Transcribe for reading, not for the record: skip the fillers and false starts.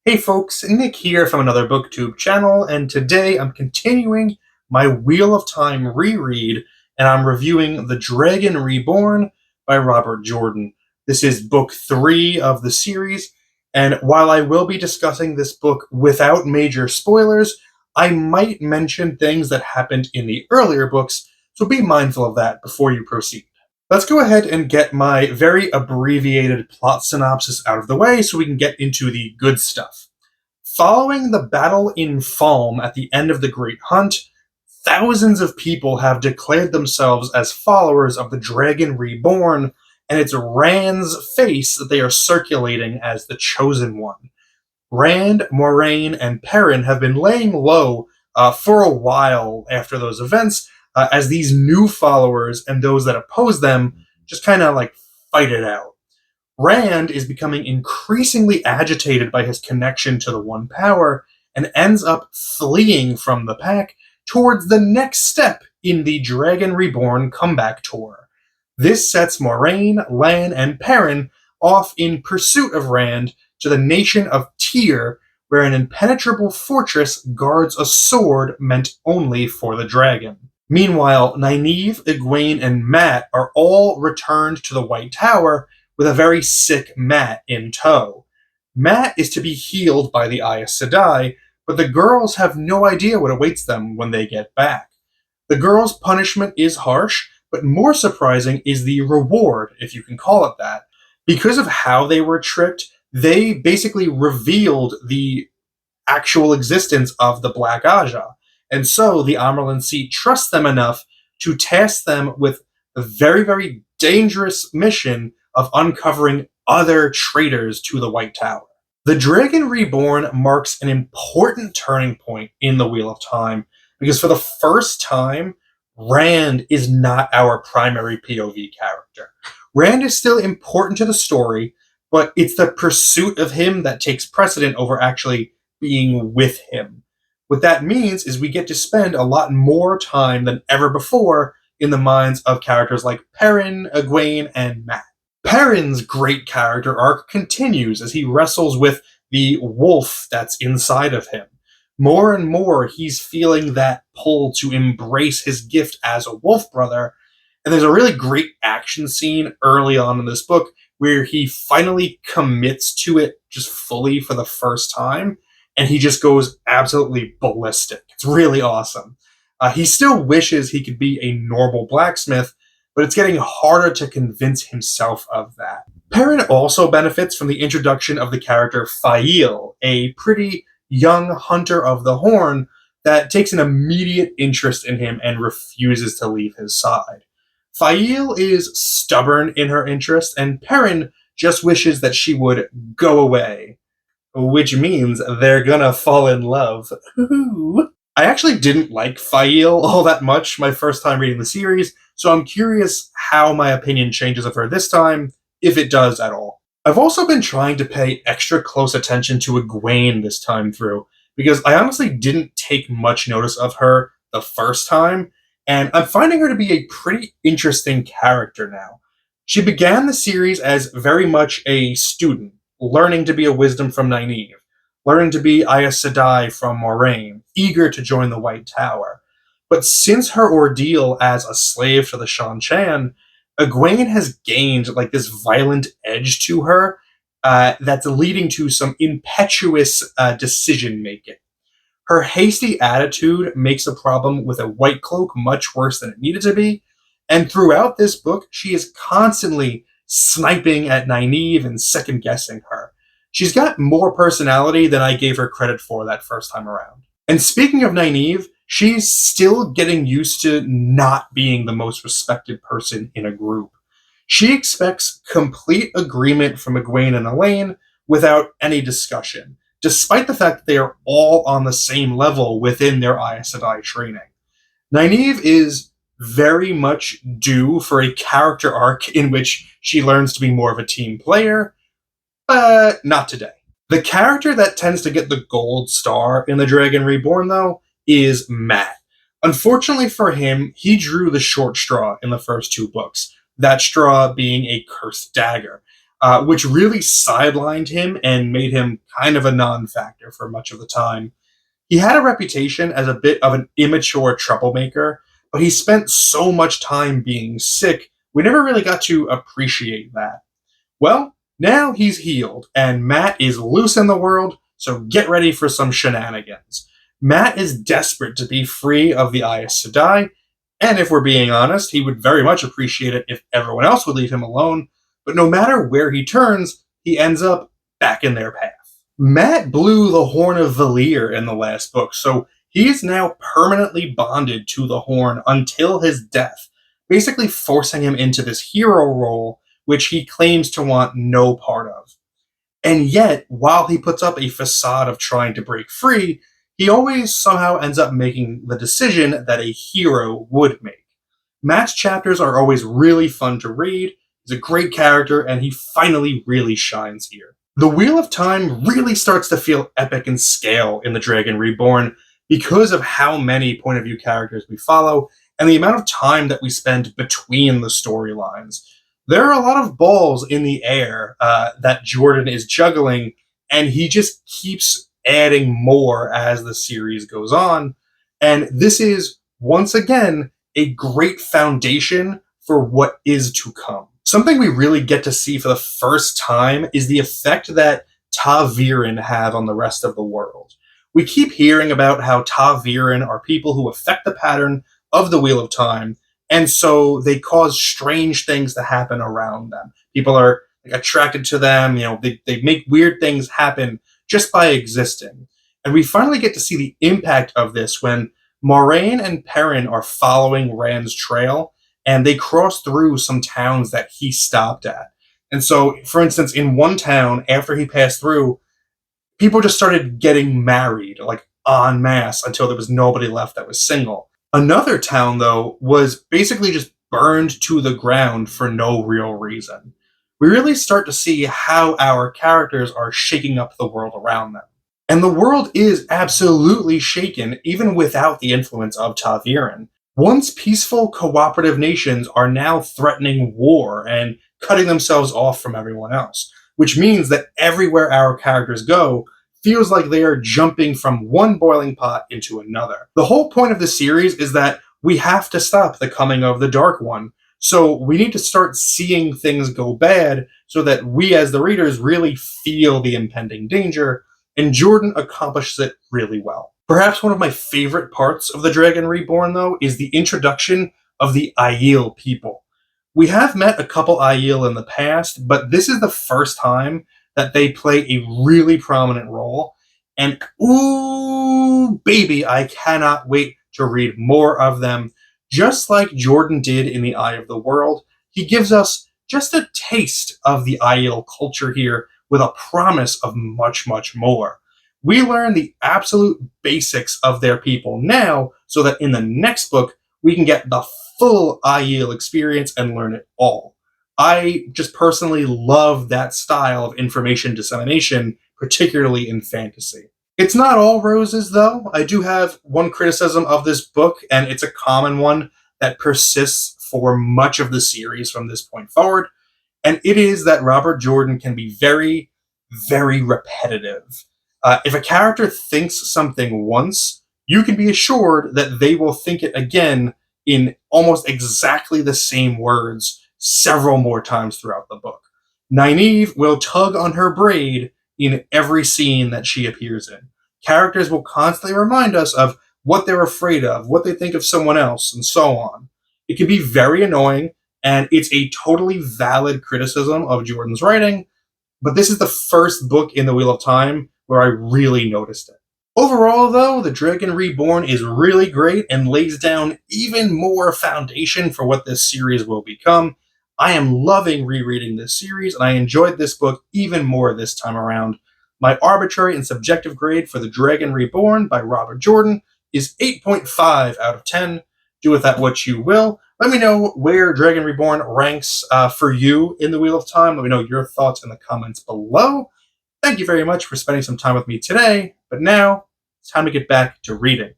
Hey folks, Nick here from Another BookTube channel, and today I'm continuing my Wheel of Time reread, and I'm reviewing The Dragon Reborn by Robert Jordan. This is book 3 of the series, and while I will be discussing this book without major spoilers, I might mention things that happened in the earlier books, so be mindful of that before you proceed. Let's go ahead and get my very abbreviated plot synopsis out of the way so we can get into the good stuff. Following the battle in Falm at the end of the Great Hunt, thousands of people have declared themselves as followers of the Dragon Reborn, and it's Rand's face that they are circulating as the Chosen One. Rand, Moiraine, and Perrin have been laying low for a while after those events, as these new followers and those that oppose them just kind of fight it out. Rand is becoming increasingly agitated by his connection to the One Power and ends up fleeing from the pack towards the next step in the Dragon Reborn comeback tour. This sets Moiraine, Lan, and Perrin off in pursuit of Rand to the nation of Tyr, where an impenetrable fortress guards a sword meant only for the dragon. Meanwhile, Nynaeve, Egwene, and Mat are all returned to the White Tower with a very sick Mat in tow. Mat is to be healed by the Aes Sedai, but the girls have no idea what awaits them when they get back. The girls' punishment is harsh, but more surprising is the reward, if you can call it that. Because of how they were tricked, they basically revealed the actual existence of the Black Aja. And so the Amerlin Seat trusts them enough to task them with a very, very dangerous mission of uncovering other traitors to the White Tower. The Dragon Reborn marks an important turning point in the Wheel of Time, because for the first time, Rand is not our primary POV character. Rand is still important to the story, but it's the pursuit of him that takes precedent over actually being with him. What that means is we get to spend a lot more time than ever before in the minds of characters like Perrin, Egwene, and Mat. Perrin's great character arc continues as he wrestles with the wolf that's inside of him. More and more, he's feeling that pull to embrace his gift as a wolf brother, and there's a really great action scene early on in this book where he finally commits to it just fully for the first time, and he just goes absolutely ballistic. It's really awesome. He still wishes he could be a normal blacksmith, but it's getting harder to convince himself of that. Perrin also benefits from the introduction of the character Fail, a pretty young hunter of the Horn that takes an immediate interest in him and refuses to leave his side. Fail is stubborn in her interest, and Perrin just wishes that she would go away, which means they're gonna fall in love. I actually didn't like Fail all that much my first time reading the series, so I'm curious how my opinion changes of her this time, if it does at all. I've also been trying to pay extra close attention to Egwene this time through, because I honestly didn't take much notice of her the first time, and I'm finding her to be a pretty interesting character now. She began the series as very much a student, learning to be a wisdom from Nynaeve, learning to be Aes Sedai from Moiraine, eager to join the White Tower. But since her ordeal as a slave to the Shan-Chan, Egwene has gained this violent edge to her that's leading to some impetuous decision making. Her hasty attitude makes a problem with a White Cloak much worse than it needed to be, and throughout this book, she is constantly sniping at Nynaeve and second guessing her. She's got more personality than I gave her credit for that first time around. And speaking of Nynaeve, she's still getting used to not being the most respected person in a group. She expects complete agreement from Egwene and Elaine without any discussion, despite the fact that they are all on the same level within their Aes Sedai training. Nynaeve is very much due for a character arc in which she learns to be more of a team player, but not today. The character that tends to get the gold star in The Dragon Reborn, though, is Mat. Unfortunately for him, he drew the short straw in the first 2 books, that straw being a cursed dagger. which really sidelined him and made him kind of a non factor for much of the time. He had a reputation as a bit of an immature troublemaker, but he spent so much time being sick, we never really got to appreciate that. Well, now he's healed, and Matt is loose in the world, so get ready for some shenanigans. Matt is desperate to be free of the Aes Sedai, and if we're being honest, he would very much appreciate it if everyone else would leave him alone, but no matter where he turns, he ends up back in their path. Matt blew the Horn of Valir in the last book, so he is now permanently bonded to the Horn until his death, basically forcing him into this hero role, which he claims to want no part of. And yet, while he puts up a facade of trying to break free, he always somehow ends up making the decision that a hero would make. Matt's chapters are always really fun to read. He's a great character, and he finally really shines here. The Wheel of Time really starts to feel epic in scale in The Dragon Reborn because of how many point of view characters we follow and the amount of time that we spend between the storylines. There are a lot of balls in the air that Jordan is juggling, and he just keeps adding more as the series goes on. And this is, once again, a great foundation for what is to come. Something we really get to see for the first time is the effect that ta'viren have on the rest of the world. We keep hearing about how ta'viren are people who affect the pattern of the Wheel of Time, and so they cause strange things to happen around them. People are attracted to them, they make weird things happen just by existing. And we finally get to see the impact of this when Moraine and Perrin are following Rand's trail, and they cross through some towns that he stopped at. And so, for instance, in one town, after he passed through, people just started getting married, like en masse, until there was nobody left that was single. Another town, though, was basically just burned to the ground for no real reason. We really start to see how our characters are shaking up the world around them. And the world is absolutely shaken, even without the influence of ta'viren. Once peaceful, cooperative nations are now threatening war and cutting themselves off from everyone else, which means that everywhere our characters go feels like they are jumping from one boiling pot into another. The whole point of the series is that we have to stop the coming of the Dark One, so we need to start seeing things go bad so that we as the readers really feel the impending danger, and Jordan accomplishes it really well. Perhaps one of my favorite parts of The Dragon Reborn, though, is the introduction of the Aiel people. We have met a couple Aiel in the past, but this is the first time that they play a really prominent role. And ooh, baby, I cannot wait to read more of them. Just like Jordan did in The Eye of the World, he gives us just a taste of the Aiel culture here with a promise of much, much more. We learn the absolute basics of their people now so that in the next book, we can get the full Aiel experience and learn it all. I just personally love that style of information dissemination, particularly in fantasy. It's not all roses, though. I do have one criticism of this book, and it's a common one that persists for much of the series from this point forward, and it is that Robert Jordan can be very, very repetitive. If a character thinks something once, you can be assured that they will think it again in almost exactly the same words several more times throughout the book. Nynaeve will tug on her braid in every scene that she appears in. Characters will constantly remind us of what they're afraid of, what they think of someone else, and so on. It can be very annoying, and it's a totally valid criticism of Jordan's writing, but this is the first book in the Wheel of Time where I really noticed it. Overall, though, The Dragon Reborn is really great and lays down even more foundation for what this series will become. I am loving rereading this series, and I enjoyed this book even more this time around. My arbitrary and subjective grade for The Dragon Reborn by Robert Jordan is 8.5 out of 10. Do with that what you will. Let me know where Dragon Reborn ranks for you in the Wheel of Time. Let me know your thoughts in the comments below. Thank you very much for spending some time with me today, but now it's time to get back to reading.